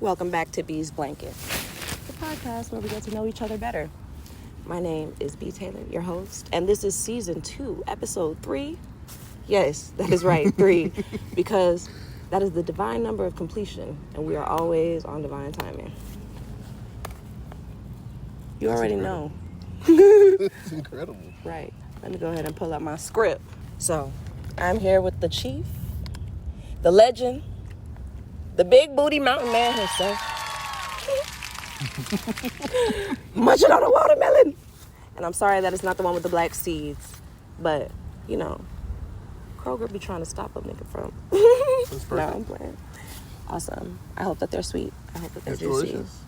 Welcome back to Bee's Blanket, the podcast where we get to know each other better. My name is BeeTaylor, your host, and this is season 2, episode 3. Yes, that is right, 3, because that is the divine number of completion, and we are always on divine timing. You already know. It's incredible. Right. Let me go ahead and pull up my script. So, I'm here with the chief, the legend, the big booty mountain man himself. Munching on a watermelon. And I'm sorry that it's not the one with the black seeds. But, you know, Kroger be trying to stop a nigga from. No, I'm playing. Awesome. I hope that they're sweet. I hope that they're juicy. Delicious.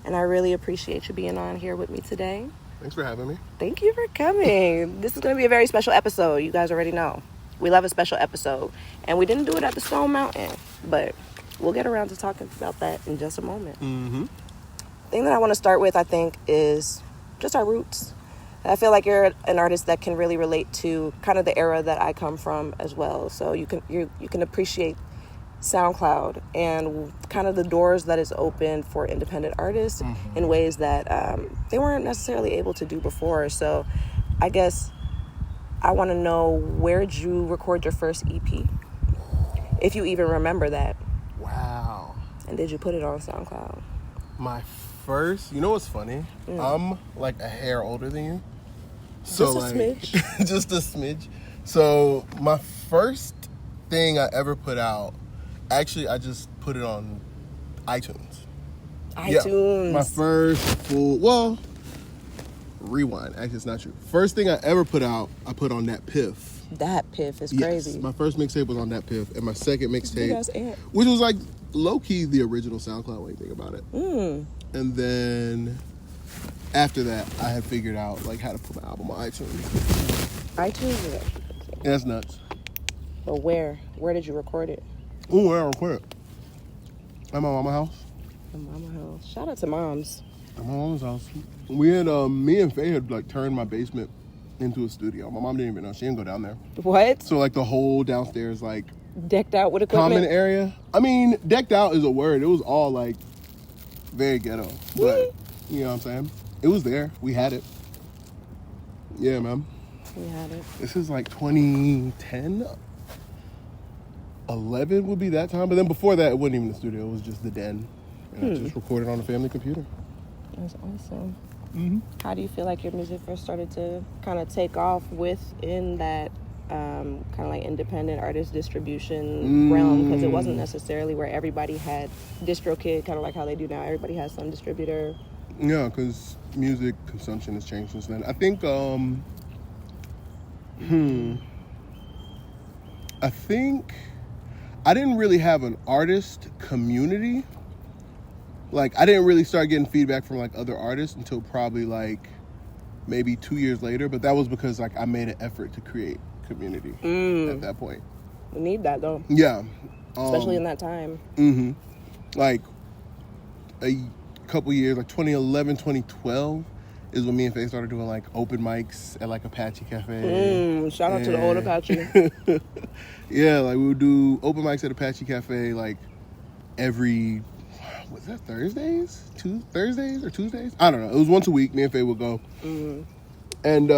And I really appreciate you being on here with me today. Thanks for having me. Thank you for coming. This is going to be a very special episode. You guys already know. We love a special episode. And we didn't do it at the Stone Mountain. But we'll get around to talking about that in just a moment. Mm-hmm. The thing that I want to start with, I think, is just our roots. I feel like you're an artist that can really relate to kind of the era that I come from as well. So you can appreciate SoundCloud and kind of the doors that is open for independent artists in ways that they weren't necessarily able to do before. So I guess I want to know, where did you record your first EP? If you even remember that. Wow. And did you put it on SoundCloud? My first, you know what's funny? I'm like a hair older than you. So Just a smidge. Just a smidge. So my first thing I ever put out, actually I just put it on iTunes. iTunes. Yeah, my first full, rewind. Actually, it's not true. First thing I ever put out, I put on That Piff. That Piff is Yes, crazy. my first mixtape was on That Piff, and my second mixtape, Ant. which was like low-key the original SoundCloud when you think about it. And then after that, I had figured out like how to put my album on iTunes. iTunes is actually crazy. Yeah, that's nuts. But where? Where did you record it? Ooh, where I record it? At my mama's house. At mama house. Shout out to moms. At my mama's house. We had, me and Faye had like turned my basement into a studio. My mom didn't even know. She didn't go down there. What? So like the whole downstairs, like Decked out with equipment? common area. I mean, decked out is a word. It was all like very ghetto. But, you know what I'm saying? It was there. We had it. Yeah, man. We had it. This is like 2010, 11 would be that time. But then before that, it wasn't even the studio. It was just the den. And I just recorded on a family computer. That's awesome. How do you feel like your music first started to kind of take off within that kind of like independent artist distribution realm? Because it wasn't necessarily where everybody had DistroKid, kind of like how they do now. Everybody has some distributor. Yeah, because music consumption has changed since then. I think, I think I didn't really have an artist community. Like, I didn't really start getting feedback from like other artists until probably like maybe 2 years later. But that was because like I made an effort to create community at that point. We need that though. Yeah. Especially in that time. Like a couple years, like 2011, 2012 is when me and Faye started doing like open mics at like Apache Cafe. Shout out to the old Apache. Yeah, like we would do open mics at Apache Cafe like every, was that Thursdays? Thursdays or Tuesdays? I don't know. It was once a week. Me and Faye would go. And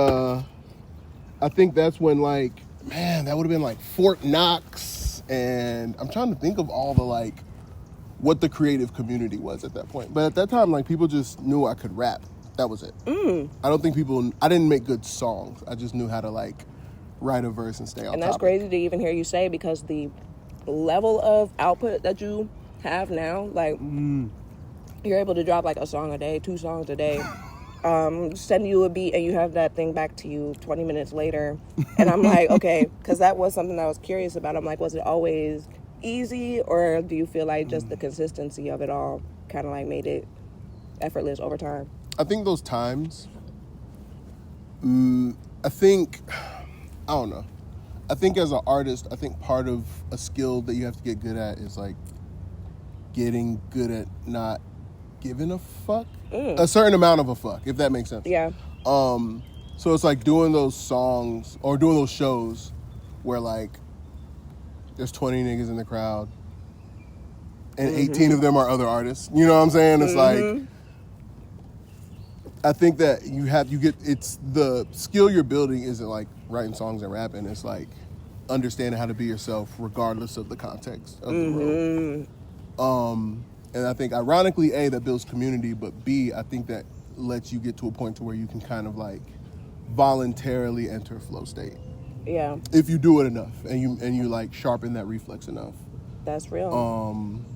I think that's when like, man, that would have been like Fort Knox. And I'm trying to think of all the like, what the creative community was at that point. But at that time, like people just knew I could rap. That was it. I don't think I didn't make good songs. I just knew how to like write a verse and stay on And that's topic. crazy to even hear you say, because the level of output that you have now, like you're able to drop like a song a day, 2 songs a day, send you a beat and you have that thing back to you 20 minutes later. And I'm like, okay, because that was something that I was curious about. I'm like, was it always easy, or do you feel like just the consistency of it all kind of like made it effortless over time? I think those times, I don't know. I think as an artist, I think part of a skill that you have to get good at is like getting good at not giving a fuck. A certain amount of a fuck, if that makes sense. Yeah. So it's like doing those songs or doing those shows where like there's 20 niggas in the crowd and 18 of them are other artists. You know what I'm saying? It's like, I think that it's the skill you're building isn't like writing songs and rapping. It's like understanding how to be yourself regardless of the context of the room. And I think ironically, A, that builds community, but B, I think that lets you get to a point to where you can kind of like voluntarily enter a flow state. Yeah. If you do it enough and you like sharpen that reflex enough. That's real.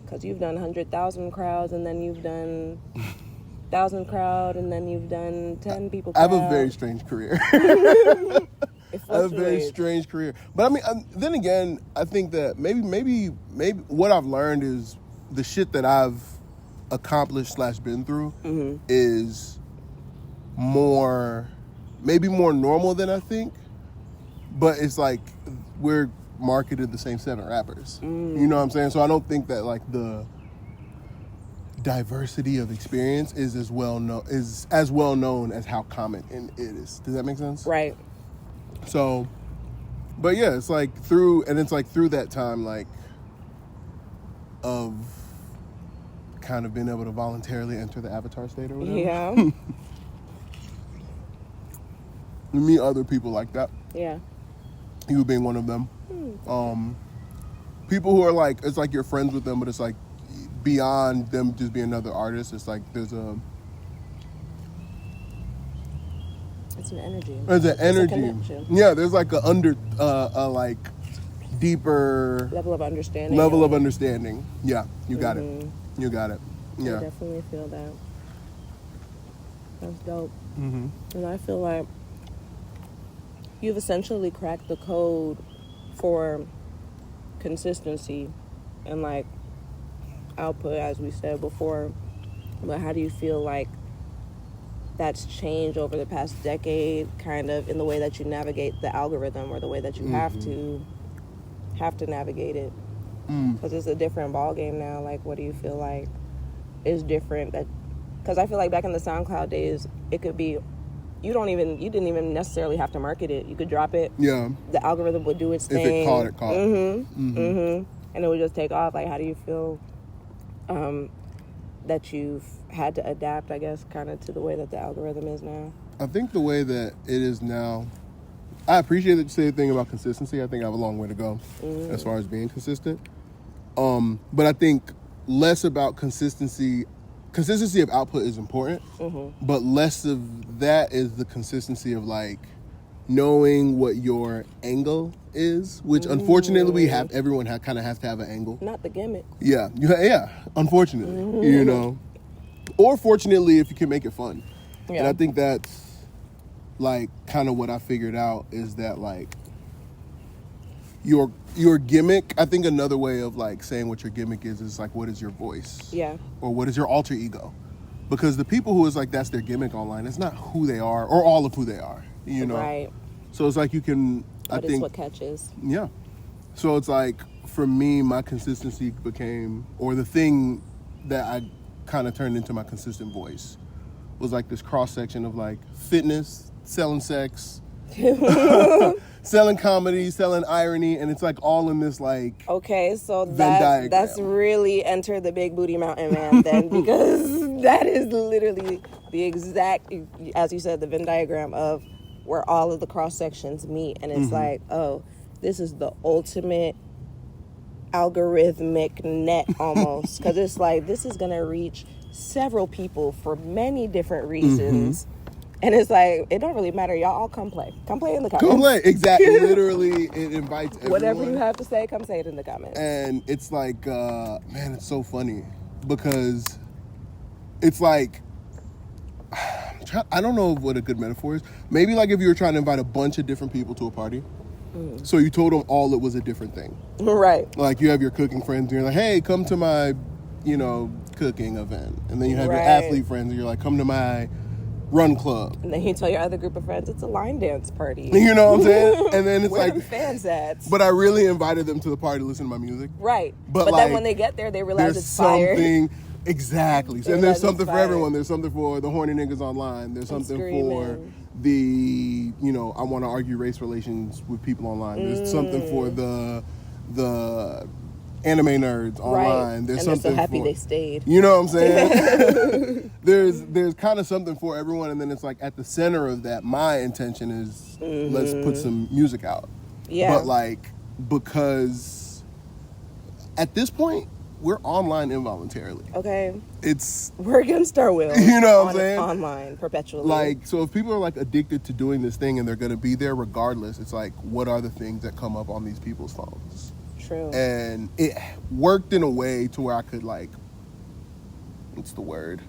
Because you've done 100,000 crowds, and then you've done 1,000 crowd, and then you've done 10 people crowd. I have a very strange career. I have a very strange career. But I mean, then again, I think that maybe what I've learned is the shit that I've accomplished / been through is maybe more normal than I think. But it's like we're marketed the same 7 rappers. You know what I'm saying? So I don't think that like the diversity of experience is as well known as how common it is. Does that make sense? Right. So, but yeah, it's like through that time, like, of kind of being able to voluntarily enter the avatar state or whatever. Yeah. You meet other people like that. Yeah. You being one of them. People who are like, it's like you're friends with them, but it's like beyond them just being another artist. It's like it's an energy. There's an energy. It's a connection. Yeah, there's like a like deeper level of understanding. Yeah, you got it. You got it. Yeah. I definitely feel that. That's dope. And I feel like you've essentially cracked the code for consistency and like output, as we said before. But how do you feel like that's changed over the past decade, kind of in the way that you navigate the algorithm, or the way that you have to navigate it? Because it's a different ball game now. Like, what do you feel like is different? Because I feel like back in the SoundCloud days, it could be you didn't even necessarily have to market it. You could drop it. Yeah. The algorithm would do its thing. If it caught it. And it would just take off. Like, how do you feel that you've had to adapt, I guess, kind of to the way that the algorithm is now? I think the way that it is now, I appreciate that you say the thing about consistency. I think I have a long way to go as far as being consistent. But I think less about consistency. Consistency of output is important, but less of that is the consistency of like knowing what your angle is, which unfortunately everyone kind of has to have an angle. Not the gimmick. Yeah, unfortunately, you know, or fortunately if you can make it fun. Yeah. And I think that's like kind of what I figured out is that like your gimmick, I think another way of like saying what your gimmick is like, what is your voice? Yeah. Or what is your alter ego? Because the people who is like, that's their gimmick online, it's not who they are or all of who they are, you know? Right. So it's like you can, I think. What catches. Yeah. So it's like, for me, my consistency became, or the thing that I kind of turned into my consistent voice was like this cross section of like fitness, selling sex, selling comedy, selling irony, and it's like all in this like so that's really enter the big booty mountain man then, because that is literally the exact, as you said, the Venn diagram of where all of the cross sections meet, and it's like, oh, this is the ultimate algorithmic net almost, because it's like this is gonna reach several people for many different reasons. And it's like, it don't really matter. Y'all all come play in the comments. Come play, exactly. Literally, it invites everyone. Whatever you have to say, come say it in the comments. And it's like, man, it's so funny because it's like, I don't know what a good metaphor is. Maybe like if you were trying to invite a bunch of different people to a party, so you told them all it was a different thing. Right. Like you have your cooking friends and you're like, hey, come to my, cooking event. And then you have your athlete friends and you're like, come to my run club. And then you tell your other group of friends it's a line dance party. You know what I'm saying? And then it's where like the fans at? But I really invited them to the party to listen to my music. Right. But like, then when they get there, they realize it's fire. Exactly. And there's something for everyone. There's something for the horny niggas online. There's something for the, I want to argue race relations with people online. There's something for the anime nerds online. Right. There's and something they're so happy for, they stayed. you know what I'm saying? there's kind of something for everyone, and then it's like at the center of that, my intention is let's put some music out. Yeah. But like, because at this point, we're online involuntarily. Okay. We're against our will. You know what I'm saying? Online, perpetually. Like, so if people are like addicted to doing this thing and they're going to be there regardless, it's like, what are the things that come up on these people's phones? True. And it worked in a way to where I could like, what's the word?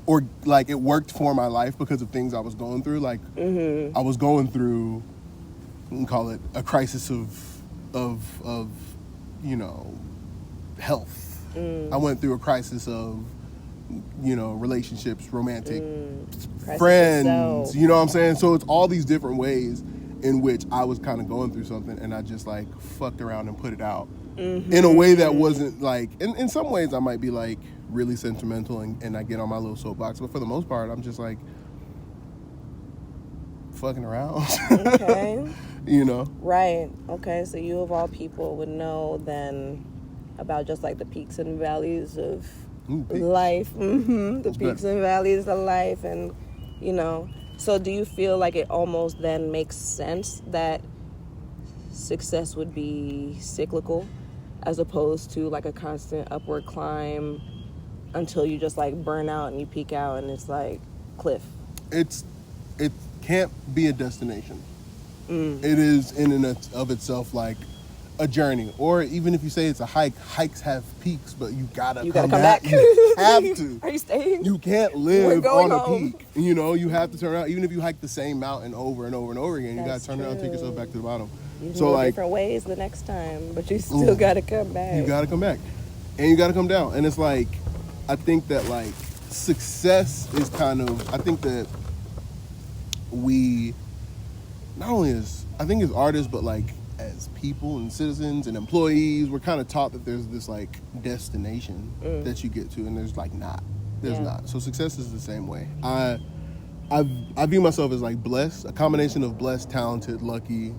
Or like it worked for my life because of things I was going through. Like I was going through, you can call it a crisis of you know, health. I went through a crisis of, you know, relationships, romantic, friends, you know what I'm saying? So it's all these different ways in which I was kind of going through something, and I just like fucked around and put it out in a way that wasn't like, in some ways I might be like really sentimental and I get on my little soapbox, but for the most part I'm just like fucking around. Okay. You know? Right. Okay, so you of all people would know then about just like the peaks and valleys of life. The peaks and valleys of life, and you know. So do you feel like it almost then makes sense that success would be cyclical as opposed to like a constant upward climb until you just like burn out and you peak out and it's like cliff? It can't be a destination. It is in and of itself like a journey, or even if you say it's a hike, hikes have peaks, but you gotta come back. You have to. Are you staying? You can't live on a home. peak. You know, you have to turn around. Even if you hike the same mountain over and over and over again, you gotta turn around and take yourself back to the bottom. You can go like different ways the next time, but you still gotta come back. You gotta come back, and you gotta come down. And it's like, I think that like success is kind of, I think that we not only as artists, but like as people and citizens and employees, we're kind of taught that there's this like destination that you get to, and there's like not. There's not. So success is the same way. I view myself as like blessed, a combination of blessed, talented, lucky,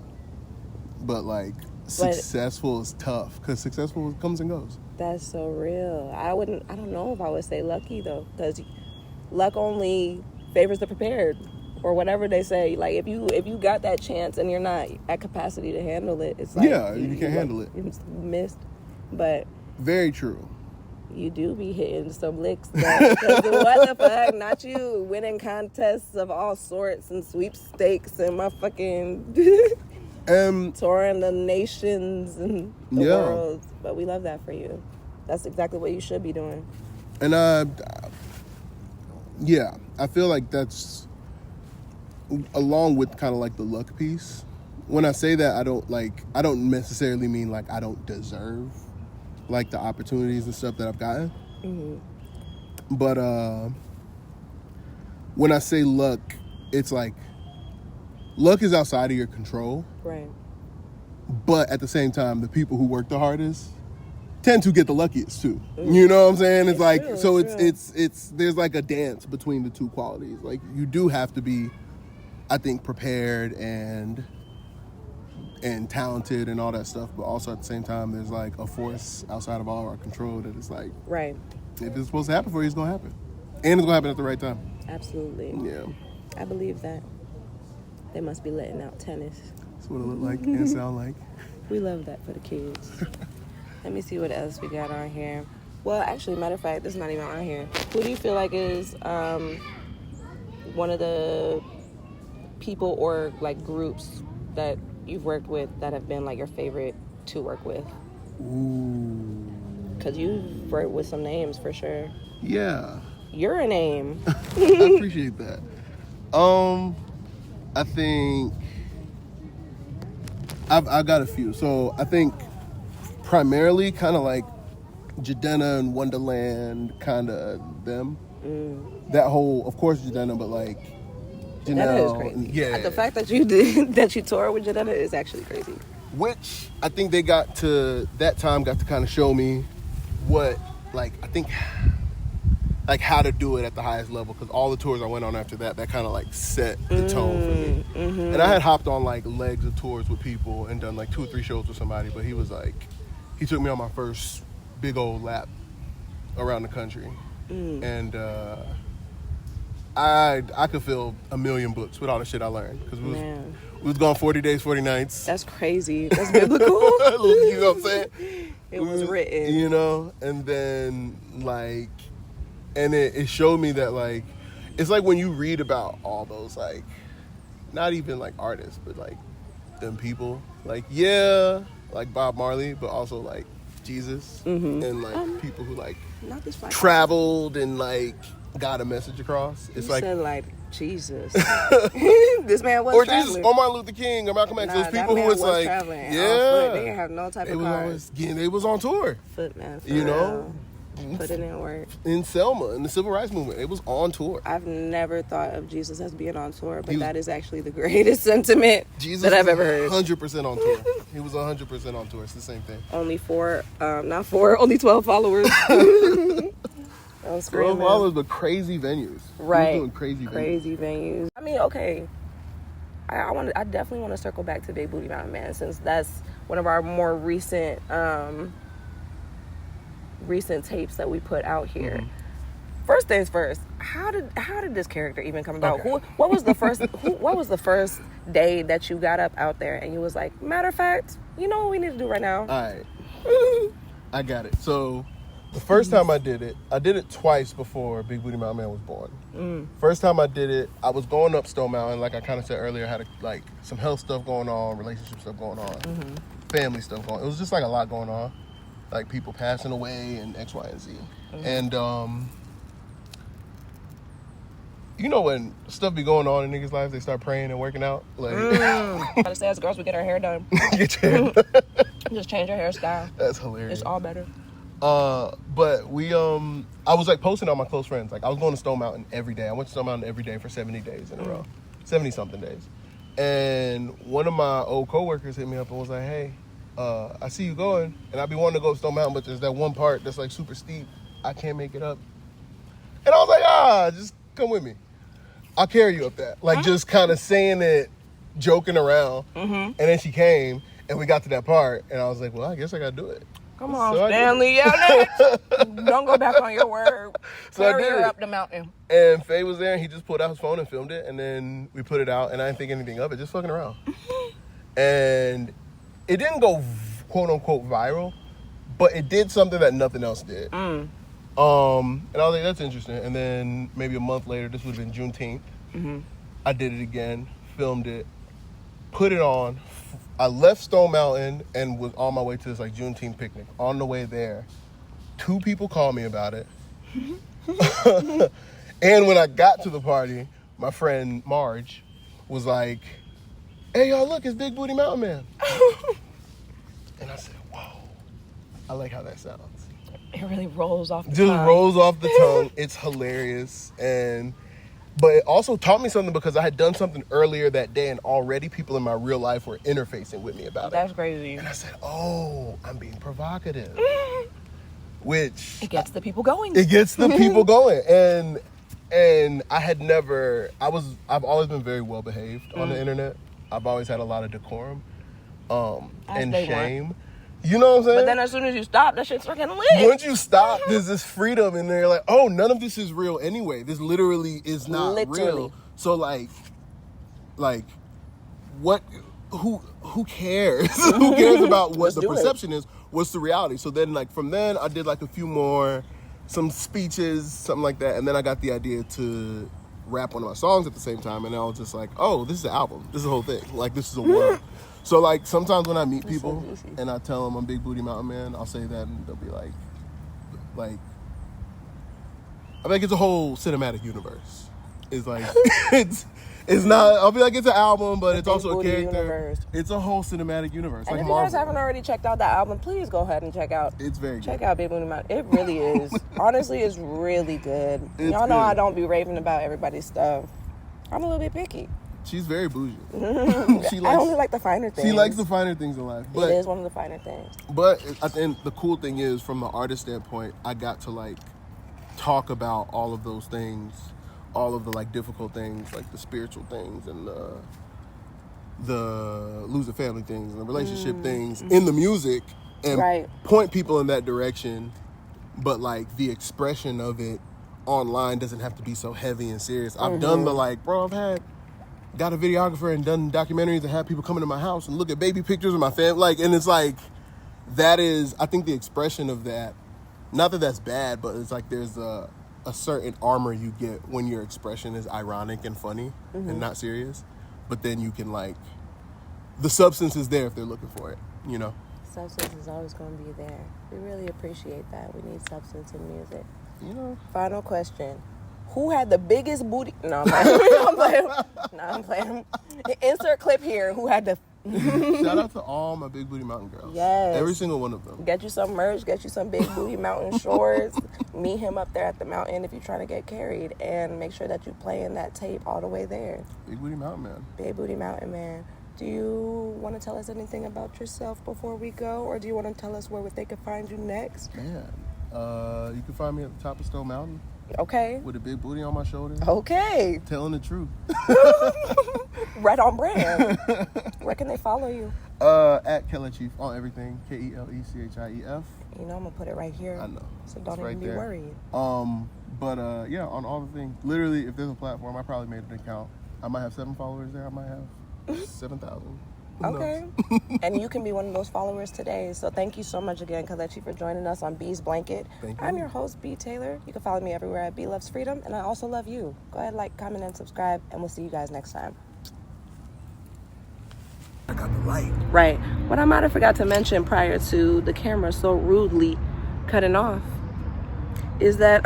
but like successful is tough because successful comes and goes. That's so real. I don't know if I would say lucky though, because luck only favors the prepared. Or whatever they say, like if you got that chance and you're not at capacity to handle it, it's like you can't handle it. You missed, but very true. You do be hitting some licks. Though, what the fuck? Not you winning contests of all sorts and sweepstakes and my fucking touring the nations and the world. But we love that for you. That's exactly what you should be doing. And I feel like that's, along with kind of like the luck piece. When I say that, I don't necessarily mean like I don't deserve like the opportunities and stuff that I've gotten. But when I say luck, it's like luck is outside of your control. Right. But at the same time, the people who work the hardest tend to get the luckiest too. You know what I'm saying? It's like true, so it's there's like a dance between the two qualities. Like you do have to be, I think, prepared and talented and all that stuff, but also at the same time there's like a force outside of all our control that is like, right, if it's supposed to happen for you, it's gonna happen, and it's gonna happen at the right time. Absolutely. Yeah, I believe that. They must be letting out tennis. That's what it look like and sound like. We love that for the kids. Let me see what else we got on here. Well, actually, matter of fact, this is not even on here. Who do you feel like is one of the people or like groups that you've worked with that have been like your favorite to work with? Ooh. Because you've worked with some names for sure. Yeah. You're a name. I appreciate that. I think I've got a few. So I think primarily kind of like Jidenna and Wonderland, kind of them. That whole, of course, Jidenna, but like Jidenna is crazy. Yeah. The fact that you toured with Jidenna is actually crazy. Which I think they got to kind of show me what, like, I think, like how to do it at the highest level, because all the tours I went on after that kind of like set the tone for me. And I had hopped on like legs of tours with people and done like 2 or 3 shows with somebody, but he he took me on my first big old lap around the country. And I could fill a million books with all the shit I learned. Because we was gone 40 days, 40 nights. That's crazy. That's biblical. You know what I'm saying? It was written. You know? And then, like, and it showed me that, like, it's like when you read about all those, like, not even, like, artists, but, like, them people. Like, yeah, like Bob Marley, but also, like, Jesus. And, like, people who, like, traveled and, like, got a message across. It's you said, like, Jesus. This man was or traveling. Jesus, or Martin Luther King, or Malcolm X. Those people who was like, traveling. Yeah, They didn't have no type of cars. They was on tour. Footman, you know, put it in work. In Selma, in the Civil Rights Movement, it was on tour. I've never thought of Jesus as being on tour, but that is actually the greatest sentiment that I've ever heard. 100% on tour. He was 100% on tour. It's the same thing. Only only 12 followers. 12 followers, but crazy venues. Right. Doing crazy venues. I mean, okay. I definitely want to circle back to Big Booty Mountain Man, since that's one of our more recent tapes that we put out here. First things first, how did this character even come about? Okay. What was the first day that you got up out there and you was like, matter of fact, you know what we need to do right now? All right. I got it. So the first time I did it twice before Big Booty Mountain Man was born. First time I did it, I was going up Stone Mountain, like I kind of said earlier, I had like some health stuff going on, relationship stuff going on, family stuff going on. It was just like a lot going on, like people passing away and X, Y, and Z. And you know when stuff be going on in niggas' lives, they start praying and working out. Like, I gotta say, as girls, we get our hair done. Get your hair done. Just change your hairstyle. That's hilarious. It's all better. But we, I was like posting on my close friends. Like I was going to Stone Mountain every day. I went to Stone Mountain every day for 70 days in a row, 70 something days. And one of my old coworkers hit me up and was like, "Hey, I see you going, and I be wanting to go up Stone Mountain, but there's that one part that's like super steep. I can't make it up." And I was like, just come with me. I'll carry you up that. Like just kind of saying it, joking around. And then she came and we got to that part and I was like, well, I guess I gotta do it. Come on, so Stanley. Don't go back on your word. So carry her up the mountain. And Faye was there and he just pulled out his phone and filmed it. And then we put it out and I didn't think anything of it, just fucking around. And it didn't go quote unquote viral, but it did something that nothing else did. And I was like, that's interesting. And then maybe a month later, this would have been Juneteenth. I did it again, filmed it, put it on. I left Stone Mountain and was on my way to this like Juneteenth picnic. On the way there, 2 people called me about it. And when I got to the party, my friend Marge was like, "Hey, y'all, look, it's Big Booty Mountain Man." And I said, whoa, I like how that sounds. It really rolls off the tongue. Just rolls off the tongue. It's hilarious. But it also taught me something because I had done something earlier that day and already people in my real life were interfacing with me about it. That's crazy. And I said, oh, I'm being provocative. Which... It gets the people going. It gets the people going. And I had never... I've always been very well behaved on the internet. I've always had a lot of decorum and shame. You know what I'm saying? But then as soon as you stop, that shit's fucking lit. Once you stop, there's this freedom and they're like, oh, none of this is real anyway. This literally is not real. So like what who cares? Who cares about what the perception is? What's the reality? So then like from then I did like a few more, some speeches, something like that, and then I got the idea to rap one of my songs at the same time, and I was just like, oh, this is an album. This is a whole thing. Like this is a world. So, like, sometimes when I meet people and I tell them I'm Big Booty Mountain Man, I'll say that and they'll be like, I think it's a whole cinematic universe. It's like, it's not, I'll be like, it's an album, but it's also a character. Universe. It's a whole cinematic universe. And like if you guys haven't already checked out that album, please go ahead and check out. It's very good. Check out Big Booty Mountain. It really is. Honestly, it's really good. Y'all know I don't be raving about everybody's stuff. I'm a little bit picky. She's very bougie. I only like the finer things. She likes the finer things in life. But it is one of the finer things. But and the cool thing is, from the artist standpoint, I got to like talk about all of those things, all of the like difficult things, like the spiritual things and the losing family things and the relationship things in the music and point people in that direction, but like the expression of it online doesn't have to be so heavy and serious. I've done the like, bro, got a videographer and done documentaries and had people come into my house and look at baby pictures of my family, like, and it's like, that is, I think the expression of that, not that that's bad, but it's like there's a certain armor you get when your expression is ironic and funny and not serious, but then you can like, the substance is there if they're looking for it, you know? Substance is always going to be there. We really appreciate that. We need substance in music. You know. Final question. Who had the biggest booty? No, I'm playing. Insert clip here. Who had the... Shout out to all my Big Booty Mountain girls. Yes. Every single one of them. Get you some merch. Get you some Big Booty Mountain shorts. Meet him up there at the mountain if you're trying to get carried. And make sure that you play in that tape all the way there. Big Booty Mountain Man. Big Booty Mountain Man. Do you want to tell us anything about yourself before we go? Or do you want to tell us where they can find you next? Man, you can find me at the top of Stone Mountain. Okay. With a big booty on my shoulder. Okay. Telling the truth. Right on brand. Where can they follow you? At Kelechi on everything. KELECHIEF. You know, I'm going to put it right here. I know. So don't right even be there. worried. But yeah, on all the things. Literally, if there's a platform, I probably made an account. I might have 7 followers there. I might have 7,000. Okay. And you can be one of those followers today. So thank you so much again, Kelechi, for joining us on Bee's Blanket. Thank you. I'm your host, BeeTaylor. You can follow me everywhere at Bee Loves Freedom. And I also love you. Go ahead, like, comment, and subscribe. And we'll see you guys next time. I got the light. Right. What I might have forgot to mention prior to the camera so rudely cutting off is that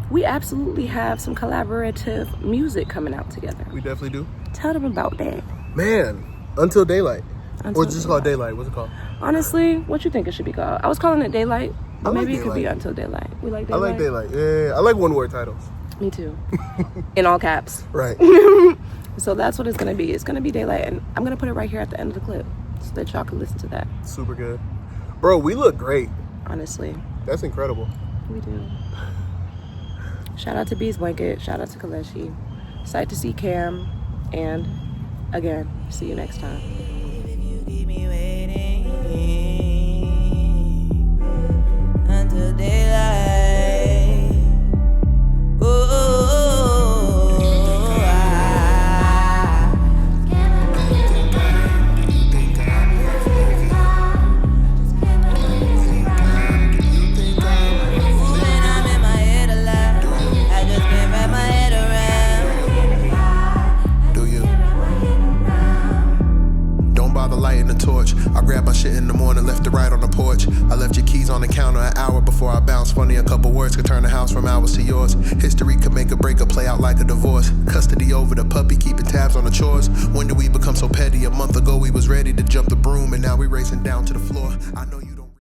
we absolutely have some collaborative music coming out together. We definitely do. Tell them about that. Man, Until Daylight. Or just called Daylight. What's it called? Honestly, what you think it should be called? I was calling it Daylight, but maybe it could be Daylight. Until Daylight. We like Daylight? I like Daylight. Yeah. I like one-word titles. Me too. In all caps. Right. So that's what it's going to be. It's going to be Daylight, and I'm going to put it right here at the end of the clip so that y'all can listen to that. Super good. Bro, we look great. Honestly. That's incredible. We do. Shout out to Bee's Blanket. Shout out to Kelechi. Sight to see Cam. And again, see you next time. If you keep me waiting until daylight, when I'm in my head a lot, I just can't wrap my head around. Do you? Don't bother lighting the torch. I grabbed my shit in the morning, left it right on the porch. I left your keys on the counter an hour before I bounced. Funny, a couple words could turn the house from ours to yours. History could make a breakup play out like a divorce. Custody over the puppy, keeping tabs on the chores. When did we become so petty? A month ago we was ready to jump the broom, and now we racing down to the floor. I know you don't